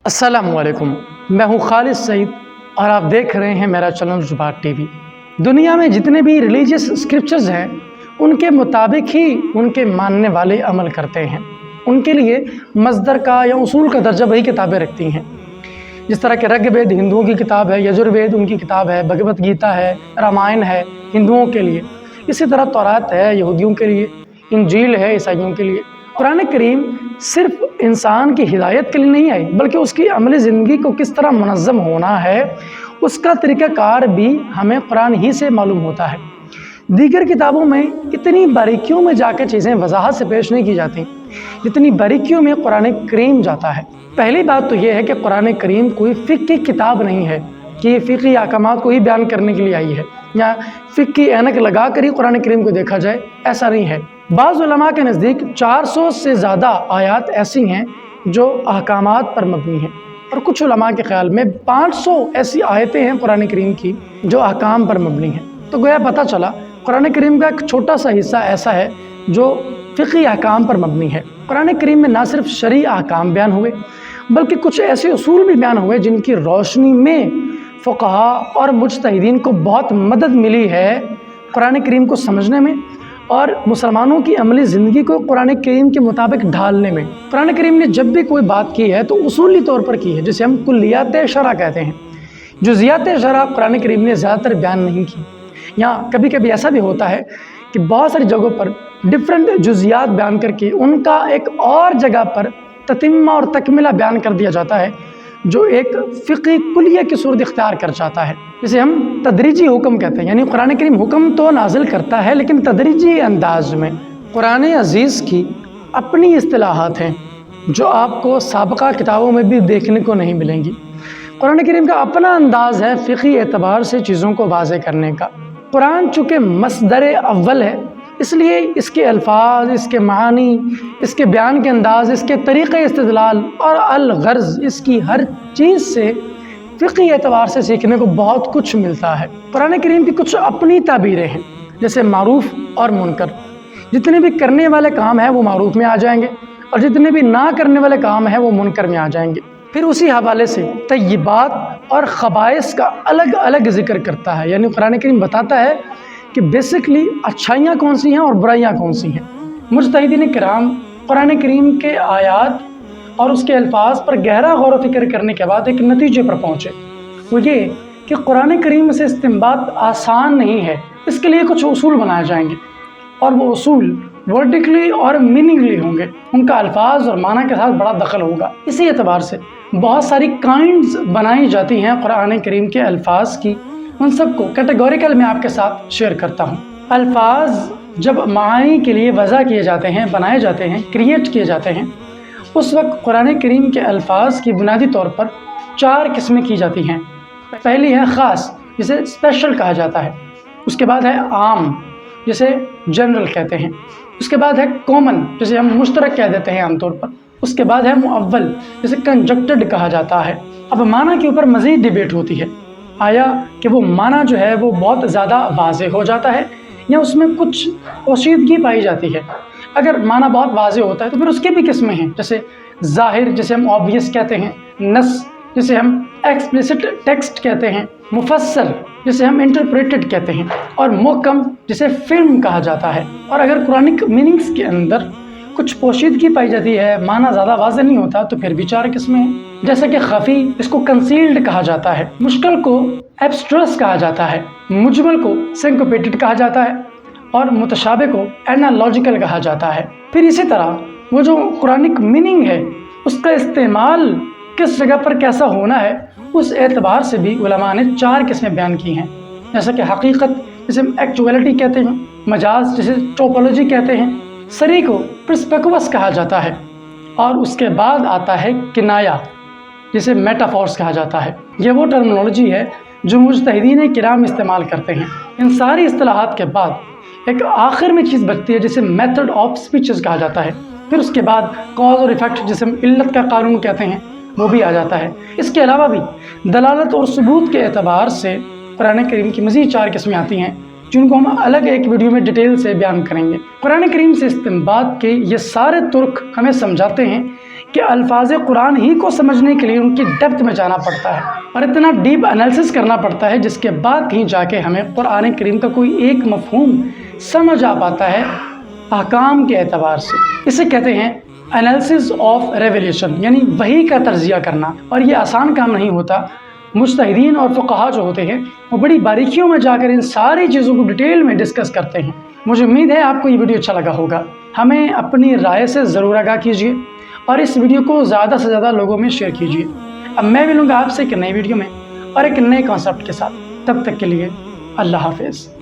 السلام علیکم، میں ہوں خالد سعید اور آپ دیکھ رہے ہیں میرا چینل زبات ٹی وی۔ دنیا میں جتنے بھی ریلیجیس اسکرپچرز ہیں ان کے مطابق ہی ان کے ماننے والے عمل کرتے ہیں۔ ان کے لیے مصدر کا یا اصول کا درجہ وہی کتابیں رکھتی ہیں، جس طرح کہ رگ وید ہندوؤں کی کتاب ہے، یجروید ان کی کتاب ہے، بھگوت گیتا ہے، رامائن ہے ہندوؤں کے لیے، اسی طرح تورات ہے یہودیوں کے لیے، انجیل ہے عیسائیوں کے لیے۔ قرآن کریم صرف انسان کی ہدایت کے لیے نہیں آئی، بلکہ اس کی عملی زندگی کو کس طرح منظم ہونا ہے اس کا طریقہ کار بھی ہمیں قرآن ہی سے معلوم ہوتا ہے۔ دیگر کتابوں میں اتنی باریکیوں میں جا کے چیزیں وضاحت سے پیش نہیں کی جاتی جتنی باریکیوں میں قرآن کریم جاتا ہے۔ پہلی بات تو یہ ہے کہ قرآن کریم کوئی فقہ کی کتاب نہیں ہے کہ یہ فقہی احکامات کو ہی بیان کرنے کے لیے آئی ہے یا فقہ کی اینک لگا کر ہی قرآن کریم کو دیکھا جائے، ایسا نہیں ہے۔ بعض علماء کے نزدیک 400 سے زیادہ آیات ایسی ہیں جو احکامات پر مبنی ہیں، اور کچھ علماء کے خیال میں 500 ایسی آیتیں ہیں قرآن کریم کی جو احکام پر مبنی ہیں۔ تو گویا پتہ چلا قرآن کریم کا ایک چھوٹا سا حصہ ایسا ہے جو فقہی احکام پر مبنی ہے۔ قرآن کریم میں نہ صرف شرعی احکام بیان ہوئے بلکہ کچھ ایسے اصول بھی بیان ہوئے جن کی روشنی میں فقہا اور مجتہدین کو بہت مدد ملی ہے قرآن کریم کو سمجھنے میں اور مسلمانوں کی عملی زندگی کو قرآن کریم کے مطابق ڈھالنے میں۔ قرآن کریم نے جب بھی کوئی بات کی ہے تو اصولی طور پر کی ہے، جسے ہم کلیات شرع کہتے ہیں۔ جزیات شرع قرآن کریم نے زیادہ تر بیان نہیں کی۔ یہاں کبھی کبھی ایسا بھی ہوتا ہے کہ بہت ساری جگہوں پر ڈفرینٹ جزیات بیان کر کے ان کا ایک اور جگہ پر تتمہ اور تکملہ بیان کر دیا جاتا ہے جو ایک فقہی کلیہ کی صورت اختیار کر جاتا ہے، جسے ہم تدریجی حکم کہتے ہیں۔ یعنی قرآن کریم حکم تو نازل کرتا ہے لیکن تدریجی انداز میں۔ قرآن عزیز کی اپنی اصطلاحات ہیں جو آپ کو سابقہ کتابوں میں بھی دیکھنے کو نہیں ملیں گی۔ قرآن کریم کا اپنا انداز ہے فقہی اعتبار سے چیزوں کو واضح کرنے کا۔ قرآن چونکہ مصدر اول ہے، اس لیے اس کے الفاظ، اس کے معنی، اس کے بیان کے انداز، اس کے طریقہ استدلال اور الغرض، اس کی ہر چیز سے فقہی اعتبار سے سیکھنے کو بہت کچھ ملتا ہے۔ قرآن کریم کی کچھ اپنی تعبیریں ہیں، جیسے معروف اور منکر۔ جتنے بھی کرنے والے کام ہیں وہ معروف میں آ جائیں گے اور جتنے بھی نہ کرنے والے کام ہیں وہ منکر میں آ جائیں گے۔ پھر اسی حوالے سے طیبات اور خبائث کا الگ الگ ذکر کرتا ہے۔ یعنی قرآن کریم بتاتا ہے کہ بیسکلی اچھائیاں کون سی ہیں اور برائیاں کون سی ہیں۔ مجتہدین کرام قرآن کریم کے آیات اور اس کے الفاظ پر گہرا غور و فکر کرنے کے بعد ایک نتیجے پر پہنچے، وہ یہ کہ قرآن کریم سے استنباط آسان نہیں ہے، اس کے لیے کچھ اصول بنائے جائیں گے، اور وہ اصول ورڈکلی اور میننگلی ہوں گے، ان کا الفاظ اور معنی کے ساتھ بڑا دخل ہوگا۔ اسی اعتبار سے بہت ساری کائنڈز بنائی جاتی ہیں قرآن کریم کے الفاظ کی، ان سب کو کیٹیگوریکل میں آپ کے ساتھ شیئر کرتا ہوں۔ الفاظ جب معانی کے لیے وضع کیے جاتے ہیں، بنائے جاتے ہیں، کریٹ کیے جاتے ہیں، اس وقت قرآن کریم کے الفاظ کی بنیادی طور پر 4 قسمیں کی جاتی ہیں۔ پہلی ہے خاص، جسے اسپیشل کہا جاتا ہے۔ اس کے بعد ہے عام، جسے جنرل کہتے ہیں۔ اس کے بعد ہے کامن، جسے ہم مشترک کہہ دیتے ہیں عام طور پر۔ اس کے بعد ہے مؤول، جسے کنجکٹڈ کہا جاتا ہے۔ اب معنی کے اوپر مزید ڈیبیٹ ہوتی ہے، آیا کہ وہ معنی جو ہے وہ بہت زیادہ واضح ہو جاتا ہے یا اس میں کچھ پوشیدگی پائی جاتی ہے۔ اگر معنی بہت واضح ہوتا ہے تو پھر اس کی بھی قسمیں ہیں، جیسے ظاہر جسے ہم obvious کہتے ہیں، نص جسے ہم ایکسپلیسٹ ٹیکسٹ کہتے ہیں، مفسر جسے ہم انٹرپریٹڈ کہتے ہیں، اور محکم جسے فلم کہا جاتا ہے۔ اور اگر قرآنک میننگز کے اندر کچھ پوشیدگی پائی جاتی ہے، معنی زیادہ واضح نہیں ہوتا، تو پھر بھی 4 قسمیں ہیں، جیسا کہ خفی، اس کو کنسیلڈ کہا جاتا ہے، مشکل کو ایبسٹریس کہا جاتا ہے، مجمل کو سنکوپیٹڈ کہا جاتا ہے، اور متشابہ کو اینالوجیکل کہا جاتا ہے۔ پھر اسی طرح وہ جو قرآنک میننگ ہے اس کا استعمال کس جگہ پر کیسا ہونا ہے، اس اعتبار سے بھی علماء نے 4 قسمیں بیان کی ہیں، جیسا کہ حقیقت جسے ہم ایکچویلٹی کہتے ہیں، مجاز جسے ٹوپولوجی کہتے ہیں، سری کو پرسپیکوس کہا جاتا ہے، اور اس کے بعد آتا ہے کنایا جسے میٹافورس کہا جاتا ہے۔ یہ وہ ٹرمنالوجی ہے جو مجتہدین کرام استعمال کرتے ہیں۔ ان ساری اصطلاحات کے بعد ایک آخر میں چیز بچتی ہے جسے میتھڈ آف سپیچز کہا جاتا ہے۔ پھر اس کے بعد کاز اور ایفیکٹ جسے ہم علت کا قانون کہتے ہیں وہ بھی آ جاتا ہے۔ اس کے علاوہ بھی دلالت اور ثبوت کے اعتبار سے قرآن کریم کی مزید 4 قسمیں آتی ہیں جن کو ہم الگ ایک ویڈیو میں ڈیٹیل سے بیان کریں گے۔ قرآن کریم سے استنباط کے یہ سارے طرق ہمیں سمجھاتے ہیں کہ الفاظ قرآن ہی کو سمجھنے کے لیے ان کی ڈیپتھ میں جانا پڑتا ہے اور اتنا ڈیپ انالیسس کرنا پڑتا ہے جس کے بعد کہیں جا کے ہمیں قرآن کریم کا کوئی ایک مفہوم سمجھ آ پاتا ہے احکام کے اعتبار سے۔ اسے کہتے ہیں انالیسس آف ریویلیشن، یعنی وحی کا تجزیہ کرنا، اور یہ آسان کام نہیں ہوتا۔ مجتہدین اور فقہا جو ہوتے ہیں وہ بڑی باریکیوں میں جا کر ان ساری چیزوں کو ڈیٹیل میں ڈسکس کرتے ہیں۔ مجھے امید ہے آپ کو یہ ویڈیو اچھا لگا ہوگا۔ ہمیں اپنی رائے سے ضرور آگاہ کیجیے اور اس ویڈیو کو زیادہ سے زیادہ لوگوں میں شیئر کیجیے۔ اب میں ملوں گا آپ سے ایک نئی ویڈیو میں اور ایک نئے کانسیپٹ کے ساتھ۔ تب تک کے لیے اللہ حافظ۔